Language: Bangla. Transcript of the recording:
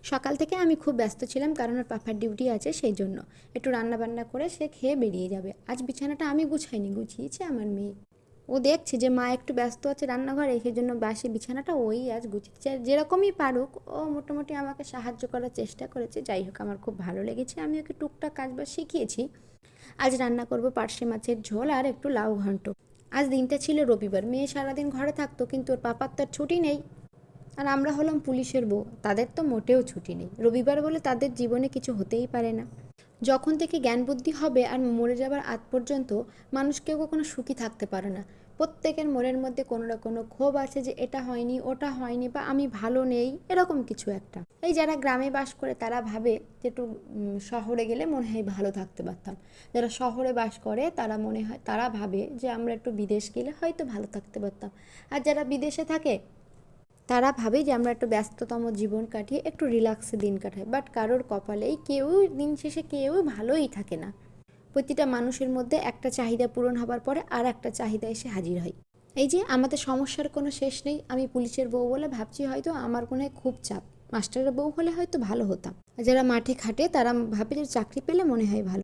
সকাল থেকে আমি খুব ব্যস্ত ছিলাম, কারণ ওর পাপার ডিউটি আছে, সেই জন্য একটু রান্না বান্না করে সে খেয়ে বেরিয়ে যাবে। আজ বিছানাটা আমি গুছাইনি, গুছিয়েছে আমার মেয়ে। ও দেখছে যে মা একটু ব্যস্ত আছে রান্নাঘরে, সেই জন্য বাসি বিছানাটা ওই আজ গুছিয়েছে। আর যেরকমই পারুক ও মোটামুটি আমাকে সাহায্য করার চেষ্টা করেছে। যাই হোক, আমার খুব ভালো লেগেছে, আমি ওকে টুকটাক কাজবাজ শিখিয়েছি। আজ রান্না করব পার্শে মাছের ঝোল আর একটু লাউ ঘন্ট। আজ দিনটা ছিল রবিবার, মেয়ে সারাদিন ঘরে থাকতো, কিন্তু ওর পাপার তো আর ছুটি নেই। আর আমরা হলাম পুলিশের বউ, তাদের তো মোটেও ছুটি নেই। রবিবার বলে তাদের জীবনে কিছু হতেই পারে না। যখন থেকে জ্ঞান বুদ্ধি হবে আর মরে যাবার আগ পর্যন্ত মানুষ কেউ কখনো সুখী থাকতে পারে না। প্রত্যেকের মনের মধ্যে কোনো না কোনো ক্ষোভ আছে যে এটা হয়নি, ওটা হয়নি, বা আমি ভালো নেই, এরকম কিছু একটা। এই যারা গ্রামে বাস করে তারা ভাবে যে একটু শহরে গেলে মনে হয় ভালো থাকতে পারতাম। যারা শহরে বাস করে তারা মনে হয়, তারা ভাবে যে আমরা একটু বিদেশ গেলে হয়তো ভালো থাকতে পারতাম। আর যারা বিদেশে থাকে তারা ভাবে যে আমরা একটু ব্যস্ততম জীবন কাটিয়ে একটু রিল্যাক্সে দিন কাটাই। বাট কারোর কপালেই কেউ দিন শেষে কেউ ভালোই থাকে না। প্রতিটা মানুষের মধ্যে একটা চাহিদা পূরণ হবার পরে আর একটা চাহিদা এসে হাজির হয়। এই যে আমাদের সমস্যার কোনো শেষ নেই। আমি পুলিশের বউ বলে ভাবছি হয়তো আমার মনে হয় খুব চাপ, মাস্টারের বউ হলে হয়তো ভালো হতাম। আর যারা মাঠে খাটে তারা ভাবে যে চাকরি পেলে মনে হয় ভালো।